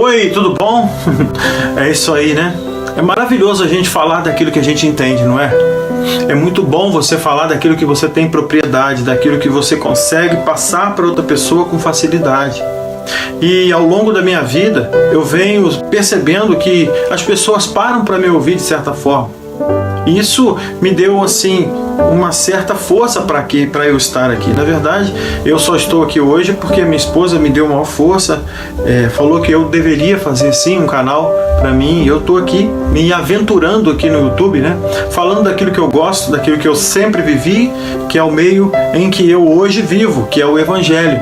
Oi, tudo bom? É isso aí, né? É maravilhoso a gente falar daquilo que a gente entende, não é? É muito bom você falar daquilo que você tem propriedade, daquilo que você consegue passar para outra pessoa com facilidade. E ao longo da minha vida, eu venho percebendo que as pessoas param para me ouvir de certa forma. E isso me deu, assim, uma certa força para eu estar aqui. Na verdade, eu só estou aqui hoje porque minha esposa me deu maior força, falou que eu deveria fazer sim um canal para mim. E eu estou aqui me aventurando aqui no YouTube, né? Falando daquilo que eu gosto, daquilo que eu sempre vivi, que é o meio em que eu hoje vivo, que é o Evangelho.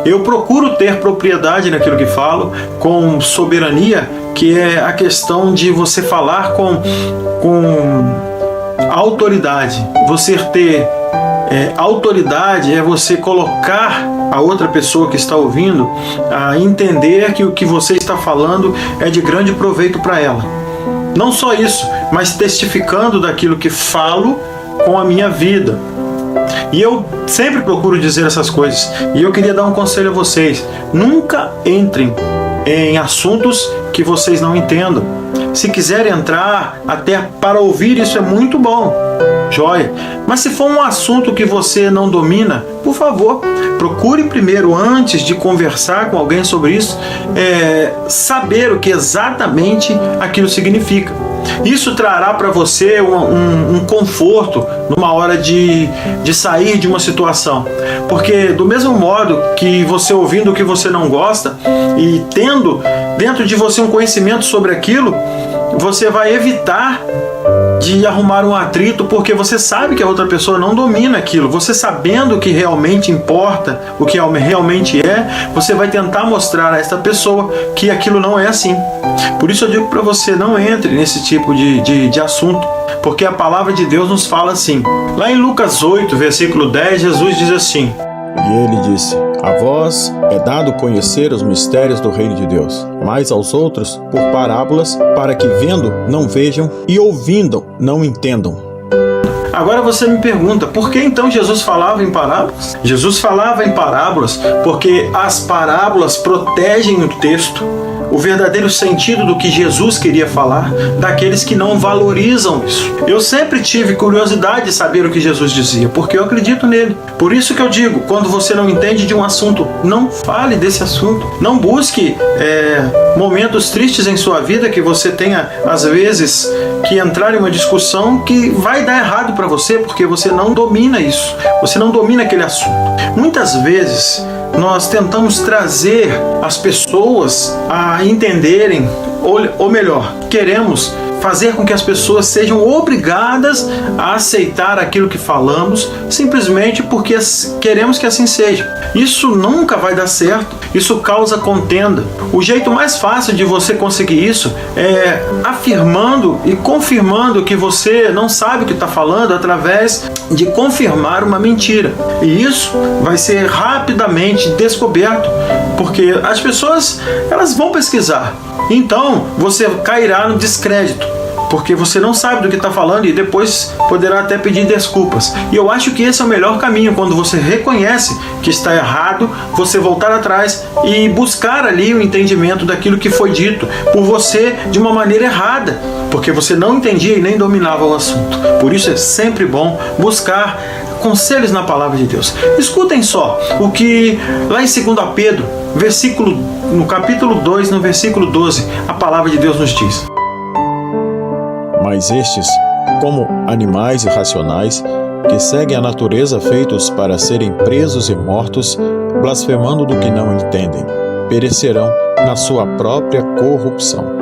Eu procuro ter propriedade naquilo que falo, com soberania, que é a questão de você falar com autoridade. Você ter autoridade é você colocar a outra pessoa que está ouvindo a entender que o que você está falando é de grande proveito para ela. Não só isso, mas testificando daquilo que falo com a minha vida. E eu sempre procuro dizer essas coisas. E eu queria dar um conselho a vocês: nunca entrem em assuntos que vocês não entendam. Se quiser entrar até para ouvir, isso é muito bom, joia. Mas se for um assunto que você não domina, por favor, procure primeiro, antes de conversar com alguém sobre isso, saber o que exatamente aquilo significa. Isso trará para você um conforto numa hora de sair de uma situação. Porque do mesmo modo que você ouvindo o que você não gosta e tendo dentro de você um conhecimento sobre aquilo, você vai evitar de arrumar um atrito, porque você sabe que a outra pessoa não domina aquilo. Você sabendo o que realmente importa, o que realmente é, você vai tentar mostrar a esta pessoa que aquilo não é assim. Por isso eu digo para você, não entre nesse tipo de assunto, porque a palavra de Deus nos fala assim. Lá em Lucas 8, versículo 10, Jesus diz assim: E ele disse: A vós é dado conhecer os mistérios do reino de Deus, mas aos outros por parábolas, para que vendo não vejam e ouvindo não entendam. Agora você me pergunta, por que então Jesus falava em parábolas? Jesus falava em parábolas porque as parábolas protegem o texto, o verdadeiro sentido do que Jesus queria falar, daqueles que não valorizam isso. Eu sempre tive curiosidade de saber o que Jesus dizia, porque eu acredito nele. Por isso que eu digo, quando você não entende de um assunto, não fale desse assunto. Não busque momentos tristes em sua vida que você tenha, às vezes, que entrar em uma discussão que vai dar errado para você, porque você não domina isso. Você não domina aquele assunto. Muitas vezes, nós tentamos trazer as pessoas a entenderem, ou melhor, queremos fazer com que as pessoas sejam obrigadas a aceitar aquilo que falamos, simplesmente porque queremos que assim seja. Isso nunca vai dar certo, isso causa contenda. O jeito mais fácil de você conseguir isso é afirmando e confirmando que você não sabe o que está falando, através de confirmar uma mentira. E isso vai ser rapidamente descoberto, porque as pessoas, elas vão pesquisar. Então você cairá no descrédito, porque você não sabe do que está falando e depois poderá até pedir desculpas. E eu acho que esse é o melhor caminho, quando você reconhece que está errado, você voltar atrás e buscar ali o entendimento daquilo que foi dito por você de uma maneira errada, porque você não entendia e nem dominava o assunto. Por isso é sempre bom buscar conselhos na palavra de Deus. Escutem só o que lá em 2 Pedro, no capítulo 2, no versículo 12, a palavra de Deus nos diz: Mas estes, como animais irracionais, que seguem a natureza feitos para serem presos e mortos, blasfemando do que não entendem, perecerão na sua própria corrupção.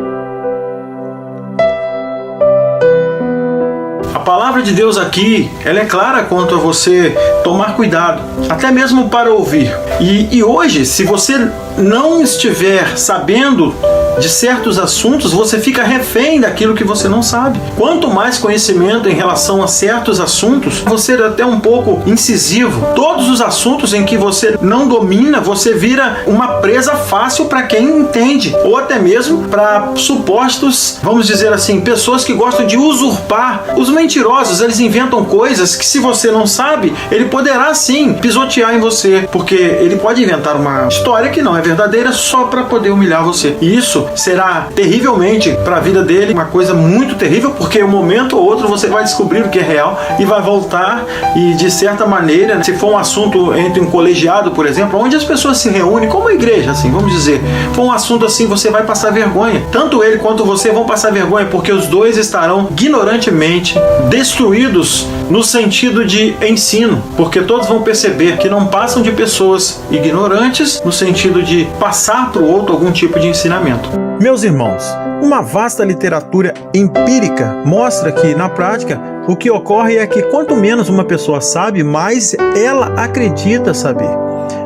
A palavra de Deus aqui, ela é clara quanto a você tomar cuidado, até mesmo para ouvir. E hoje, se você não estiver sabendo de certos assuntos, você fica refém daquilo que você não sabe. Quanto mais conhecimento em relação a certos assuntos, você é até um pouco incisivo. Todos os assuntos em que você não domina, você vira uma presa fácil para quem entende, ou até mesmo para supostos, vamos dizer assim, pessoas que gostam de usurpar. Os mentirosos, eles inventam coisas que, se você não sabe, ele poderá sim pisotear em você, porque ele pode inventar uma história que não é verdadeira só para poder humilhar você. E isso será terrivelmente para a vida dele uma coisa muito terrível, porque um momento ou outro você vai descobrir o que é real e vai voltar e, de certa maneira, se for um assunto entre um colegiado, por exemplo, onde as pessoas se reúnem, como a igreja, assim, vamos dizer, for um assunto assim, você vai passar vergonha. Tanto ele quanto você vão passar vergonha, porque os dois estarão ignorantemente destruídos no sentido de ensino, porque todos vão perceber que não passam de pessoas ignorantes no sentido de passar para o outro algum tipo de ensinamento. Meus irmãos, uma vasta literatura empírica mostra que, na prática, o que ocorre é que quanto menos uma pessoa sabe, mais ela acredita saber.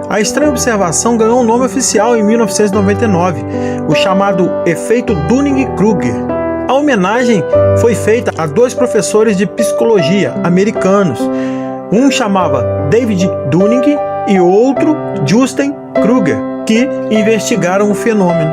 A estranha observação ganhou um nome oficial em 1999, o chamado efeito Dunning-Kruger. A homenagem foi feita a dois professores de psicologia americanos. Um chamava David Dunning e outro Justin Kruger, que investigaram o fenômeno.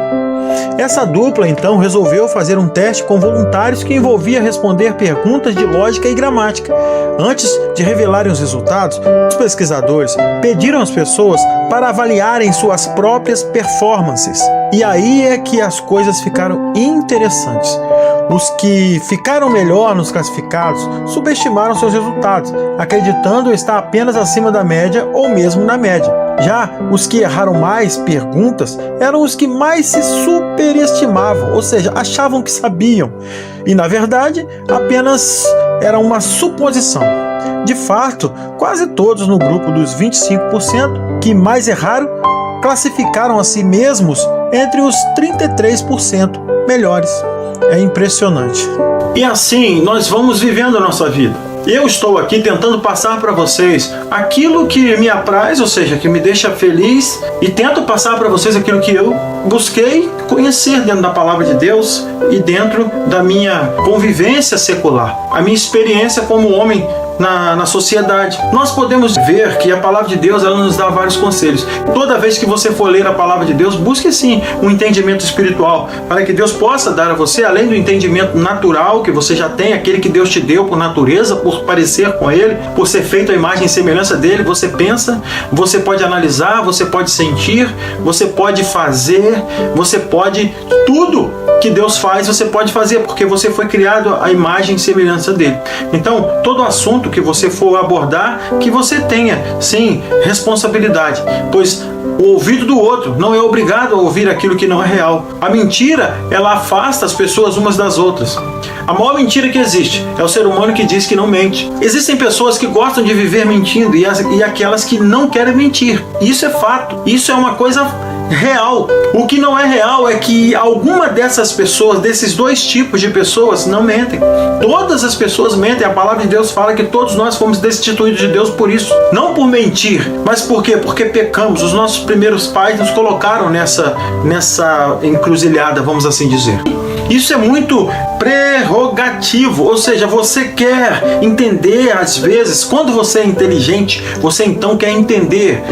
Essa dupla, então, resolveu fazer um teste com voluntários que envolvia responder perguntas de lógica e gramática. Antes de revelarem os resultados, os pesquisadores pediram às pessoas para avaliarem suas próprias performances. E aí é que as coisas ficaram interessantes. Os que ficaram melhor nos classificados subestimaram seus resultados, acreditando estar apenas acima da média ou mesmo na média. Já os que erraram mais perguntas eram os que mais se superestimavam, ou seja, achavam que sabiam. E, na verdade, apenas era uma suposição. De fato, quase todos no grupo dos 25% que mais erraram classificaram a si mesmos entre os 33% melhores. É impressionante. E assim nós vamos vivendo a nossa vida. Eu estou aqui tentando passar para vocês aquilo que me apraz, ou seja, que me deixa feliz, e tento passar para vocês aquilo que eu busquei conhecer dentro da palavra de Deus e dentro da minha convivência secular, a minha experiência como homem na sociedade. Nós podemos ver que a palavra de Deus, ela nos dá vários conselhos. Toda vez que você for ler a palavra de Deus, busque sim um entendimento espiritual, para que Deus possa dar a você, além do entendimento natural que você já tem, aquele que Deus te deu por natureza, por parecer com Ele, por ser feito à imagem e semelhança dele. Você pensa, você pode analisar, você pode sentir, você pode fazer, você pode tudo que Deus faz, você pode fazer, porque você foi criado à imagem e semelhança dele. Então, todo assunto que você for abordar, que você tenha, sim, responsabilidade, pois o ouvido do outro não é obrigado a ouvir aquilo que não é real. A mentira, ela afasta as pessoas umas das outras. A maior mentira que existe é o ser humano que diz que não mente. Existem pessoas que gostam de viver mentindo e aquelas que não querem mentir. Isso é fato. Isso é uma coisa real. O que não é real é que alguma dessas pessoas, desses dois tipos de pessoas, não mentem. Todas as pessoas mentem. A palavra de Deus fala que todos nós fomos destituídos de Deus por isso. Não por mentir, mas por quê? Porque pecamos. Os nossos primeiros pais nos colocaram nessa encruzilhada, vamos assim dizer. Isso é muito prerrogativo, ou seja, você quer entender às vezes, quando você é inteligente, você então quer entender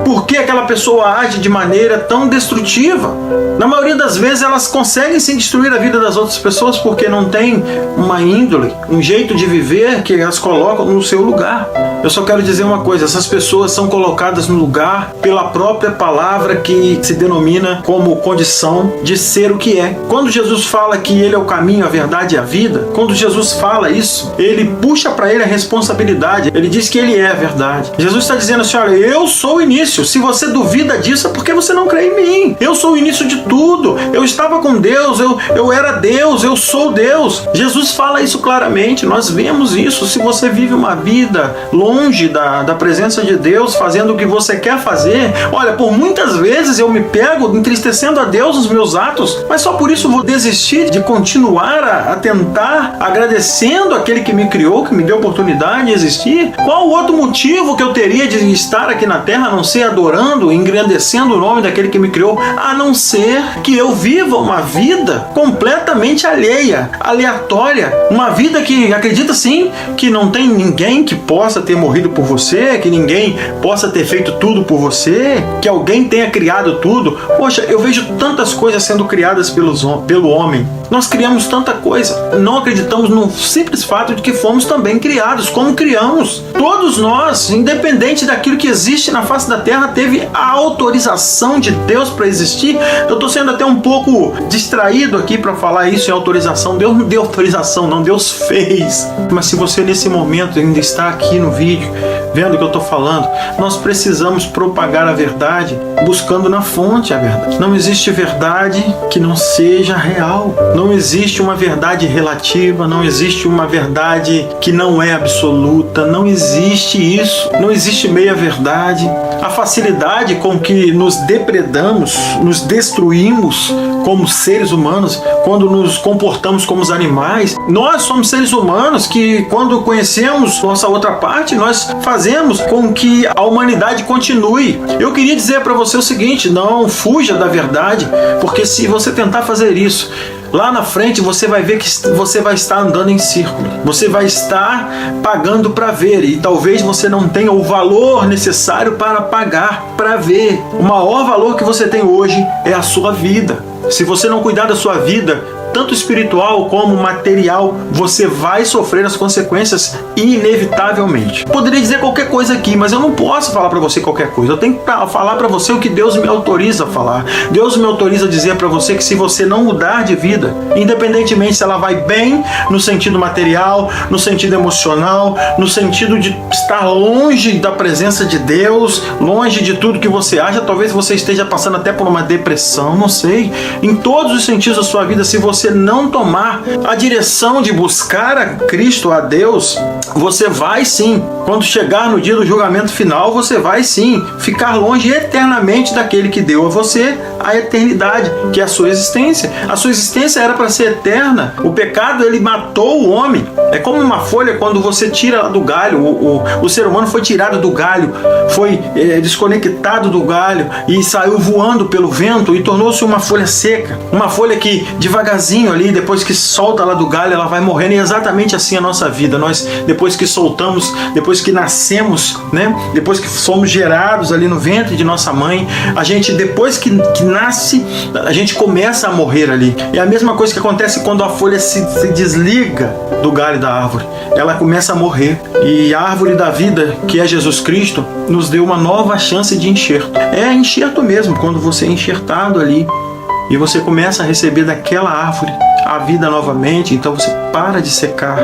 por que aquela pessoa age de maneira tão destrutiva. Na maioria das vezes elas conseguem sim destruir a vida das outras pessoas porque não tem uma índole, um jeito de viver que as colocam no seu lugar. Eu só quero dizer uma coisa, essas pessoas são colocadas no lugar pela própria palavra que se denomina como condição de ser o que é. Quando Jesus fala que Ele é o caminho, a verdade e a vida, quando Jesus fala isso, Ele puxa para Ele a responsabilidade. Ele diz que Ele é a verdade. Jesus está dizendo assim, olha, eu sou o início. Se você duvida disso, é porque você não crê em mim. Eu sou o início de tudo. Eu estava com Deus, eu era Deus, eu sou Deus. Jesus fala isso claramente, nós vemos isso. Se você vive uma vida longe da presença de Deus, fazendo o que você quer fazer, olha, por muitas vezes eu me pego entristecendo a Deus nos meus atos, mas só por isso vou desistir de continuar a tentar, agradecendo aquele que me criou, que me deu oportunidade de existir. Qual outro motivo que eu teria de estar aqui na Terra, a não ser adorando, engrandecendo o nome daquele que me criou, a não ser que eu viva uma vida completamente alheia, aleatória, uma vida que acredita sim que não tem ninguém que possa ter morrido por você, que ninguém possa ter feito tudo por você, que alguém tenha criado tudo. Poxa, eu vejo tantas coisas sendo criadas pelo homem. Nós criamos tanta coisa. Não acreditamos no simples fato de que fomos também criados, como criamos. Todos nós, independente daquilo que existe na face da terra, teve a autorização de Deus para existir. Eu estou sendo até um pouco distraído aqui para falar isso em autorização. Deus não deu autorização, não. Deus fez. Mas se você nesse momento ainda está aqui no vídeo, vendo o que eu estou falando, nós precisamos propagar a verdade, buscando na fonte a verdade. Não existe verdade que não seja real. Não existe uma verdade relativa, não existe uma verdade que não é absoluta. Não existe isso. Não existe meia verdade. A facilidade com que nos depredamos, nos destruímos como seres humanos, quando nos comportamos como os animais. Nós somos seres humanos que, quando conhecemos nossa outra parte, nós fazemos com que a humanidade continue. Eu queria dizer para você o seguinte: não fuja da verdade, porque se você tentar fazer isso, lá na frente você vai ver que você vai estar andando em círculo. Você vai estar pagando para ver, e talvez você não tenha o valor necessário para pagar para ver. O maior valor que você tem hoje é a sua vida. Se você não cuidar da sua vida, tanto espiritual como material, você vai sofrer as consequências inevitavelmente. Poderia dizer qualquer coisa aqui, mas eu não posso falar para você qualquer coisa. Eu tenho que falar para você o que Deus me autoriza a falar. Deus me autoriza a dizer para você que se você não mudar de vida, independentemente se ela vai bem no sentido material, no sentido emocional, no sentido de estar longe da presença de Deus, longe de tudo que você acha, talvez você esteja passando até por uma depressão, não sei. Em todos os sentidos da sua vida, se você não tomar a direção de buscar a Cristo, a Deus, você vai sim, quando chegar no dia do julgamento final, você vai sim ficar longe eternamente daquele que deu a você a eternidade, que é a sua existência. A sua existência era para ser eterna. O pecado, ele matou o homem. É como uma folha quando você tira ela do galho. O ser humano foi tirado do galho, foi desconectado do galho e saiu voando pelo vento e tornou-se uma folha seca. Uma folha que devagarzinho ali, depois que solta lá do galho, ela vai morrendo. E é exatamente assim a nossa vida. Nós, depois que soltamos, depois que nascemos, né? Depois que somos gerados ali no ventre de nossa mãe, a gente, depois que nasce, a gente começa a morrer ali. É a mesma coisa que acontece quando a folha se desliga do galho da árvore. Ela começa a morrer. E a árvore da vida, que é Jesus Cristo, nos deu uma nova chance de enxerto. É enxerto mesmo, quando você é enxertado ali e você começa a receber daquela árvore a vida novamente, então você para de secar.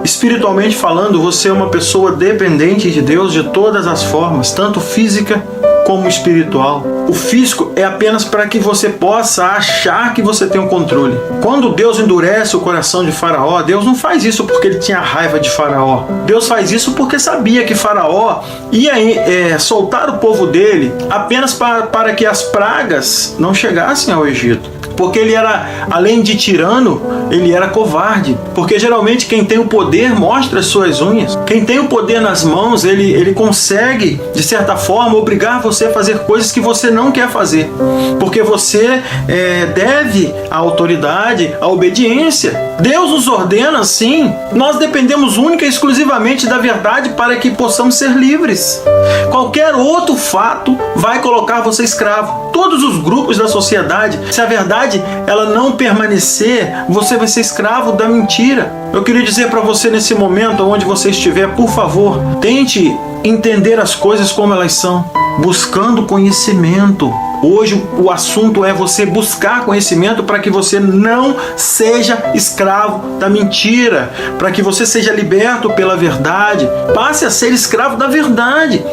Espiritualmente falando, você é uma pessoa dependente de Deus de todas as formas, tanto física como espiritual. O físico é apenas para que você possa achar que você tem o controle. Quando Deus endurece o coração de Faraó, Deus não faz isso porque ele tinha raiva de Faraó. Deus faz isso porque sabia que Faraó ia soltar o povo dele apenas para que as pragas não chegassem ao Egito. Porque ele era, além de tirano, ele era covarde. Porque geralmente quem tem o poder mostra as suas unhas. Quem tem o poder nas mãos, ele consegue, de certa forma, obrigar você a fazer coisas que você não quer fazer. Porque você deve à autoridade, à obediência. Deus nos ordena assim. Nós dependemos única e exclusivamente da verdade para que possamos ser livres. Qualquer outro fato vai colocar você escravo. Todos os grupos da sociedade, se a verdade ela não permanecer, você vai ser escravo da mentira. Eu queria dizer para você nesse momento, onde você estiver, por favor, tente entender as coisas como elas são, buscando conhecimento. Hoje o assunto é você buscar conhecimento para que você não seja escravo da mentira, para que você seja liberto pela verdade, passe a ser escravo da verdade.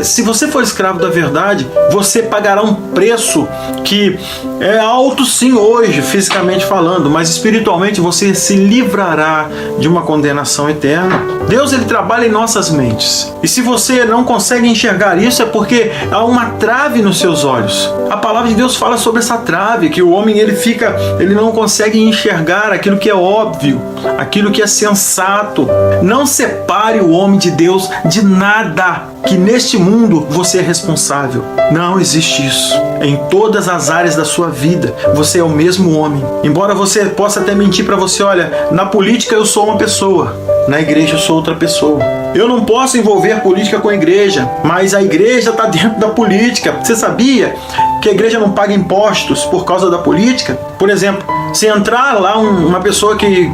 Se você for escravo da verdade, você pagará um preço que é alto sim hoje, fisicamente falando, mas espiritualmente você se livrará de uma condenação eterna. Deus, ele trabalha em nossas mentes. E se você não consegue enxergar isso, é porque há uma trave nos seus olhos. A palavra de Deus fala sobre essa trave, que o homem ele não consegue enxergar aquilo que é óbvio, aquilo que é sensato. Não separe o homem de Deus de nada, que neste mundo você é responsável. Não existe isso. Em todas as áreas da sua vida, você é o mesmo homem. Embora você possa até mentir para você, olha, na política eu sou uma pessoa, na igreja eu sou outra pessoa. Eu não posso envolver política com a igreja, mas a igreja está dentro da política. Você sabia que a igreja não paga impostos por causa da política? Por exemplo, se entrar lá uma pessoa que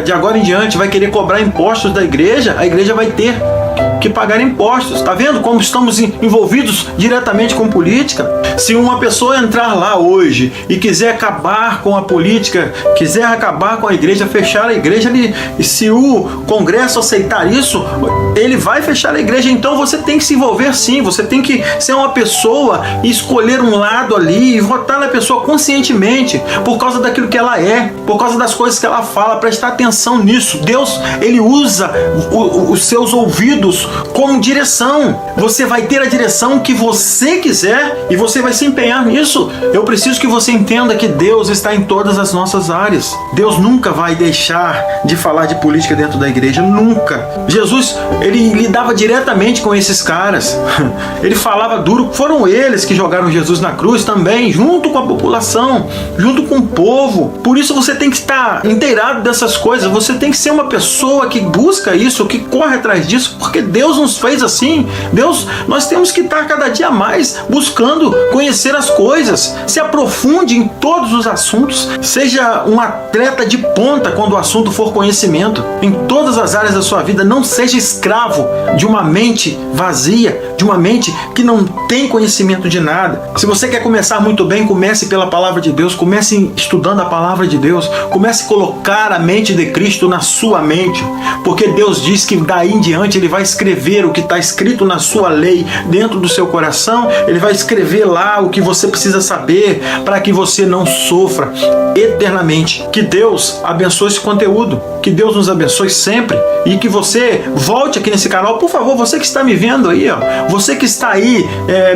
de agora em diante vai querer cobrar impostos da igreja, a igreja vai ter que pagar impostos. Tá vendo como estamos envolvidos diretamente com política? Se uma pessoa entrar lá hoje e quiser acabar com a política, quiser acabar com a igreja, fechar a igreja, e se o Congresso aceitar isso, ele vai fechar a igreja. Então você tem que se envolver sim, você tem que ser uma pessoa e escolher um lado ali e votar na pessoa conscientemente, por causa daquilo que ela é, por causa das coisas que ela fala. Prestar atenção nisso. Deus, ele usa os seus ouvidos como direção. Você vai ter a direção que você quiser e você vai se empenhar nisso. Eu preciso que você entenda que Deus está em todas as nossas áreas. Deus nunca vai deixar de falar de política dentro da igreja, nunca. Jesus, ele lidava diretamente com esses caras. Ele falava duro. Foram eles que jogaram Jesus na cruz também, junto com a população, junto com o povo. Por isso você tem que estar inteirado dessas coisas. Você tem que ser uma pessoa que busca isso, que corre atrás disso, porque Deus nos fez assim. Nós temos que estar cada dia mais buscando conhecer as coisas. Se aprofunde em todos os assuntos. Seja um atleta de ponta quando o assunto for conhecimento. Em todas as áreas da sua vida, não seja escravo de uma mente vazia, de uma mente que não tem conhecimento de nada. Se você quer começar muito bem, comece pela palavra de Deus, comece estudando a palavra de Deus, comece a colocar a mente de Cristo na sua mente, porque Deus diz que daí em diante Ele vai escrever o que está escrito na sua lei dentro do seu coração. Ele vai escrever lá o que você precisa saber para que você não sofra eternamente. Que Deus abençoe esse conteúdo, que Deus nos abençoe sempre e que você volte aqui nesse canal. Por favor, você que está me vendo aí, ó, você que está aí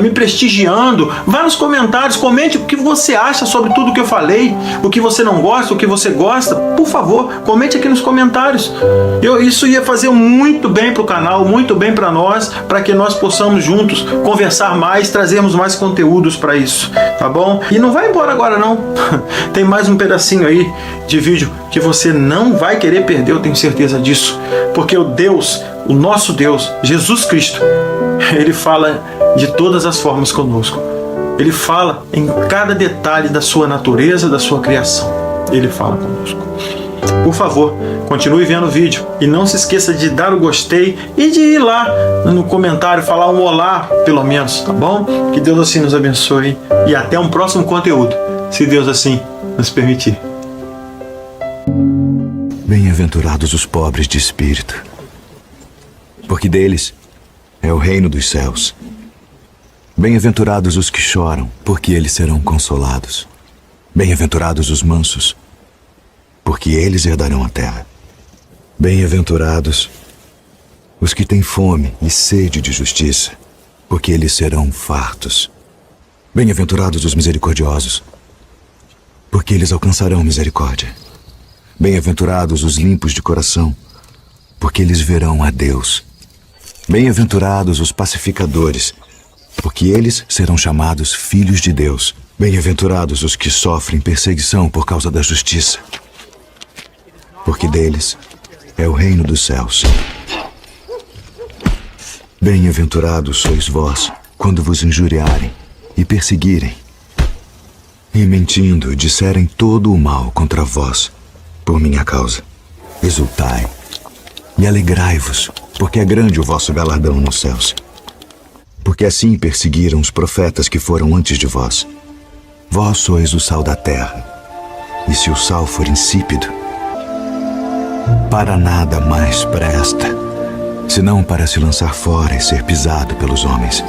me prestigiando, vá nos comentários, comente o que você acha sobre tudo que eu falei, o que você não gosta, o que você gosta. Por favor, comente aqui nos comentários. Isso ia fazer muito bem para o canal, muito bem para nós, para que nós possamos juntos conversar mais, trazermos mais conteúdos para isso, tá bom? E não vai embora agora não. Tem mais um pedacinho aí de vídeo que você não vai querer perder, eu tenho certeza disso, porque o nosso Deus, Jesus Cristo, Ele fala de todas as formas conosco. Ele fala em cada detalhe da sua natureza, da sua criação. Ele fala conosco. Por favor, continue vendo o vídeo e não se esqueça de dar o gostei e de ir lá no comentário falar um olá, pelo menos, tá bom? Que Deus assim nos abençoe e até um próximo conteúdo, se Deus assim nos permitir. Bem-aventurados os pobres de espírito, porque deles é o reino dos céus. Bem-aventurados os que choram, porque eles serão consolados. Bem-aventurados os mansos, porque eles herdarão a terra. Bem-aventurados os que têm fome e sede de justiça, porque eles serão fartos. Bem-aventurados os misericordiosos, porque eles alcançarão misericórdia. Bem-aventurados os limpos de coração, porque eles verão a Deus. Bem-aventurados os pacificadores, porque eles serão chamados filhos de Deus. Bem-aventurados os que sofrem perseguição por causa da justiça, porque deles é o reino dos céus. Bem-aventurados sois vós, quando vos injuriarem e perseguirem, e mentindo disserem todo o mal contra vós, por minha causa. Exultai e alegrai-vos, porque é grande o vosso galardão nos céus. Porque assim perseguiram os profetas que foram antes de vós. Vós sois o sal da terra, e se o sal for insípido, para nada mais presta, senão para se lançar fora e ser pisado pelos homens.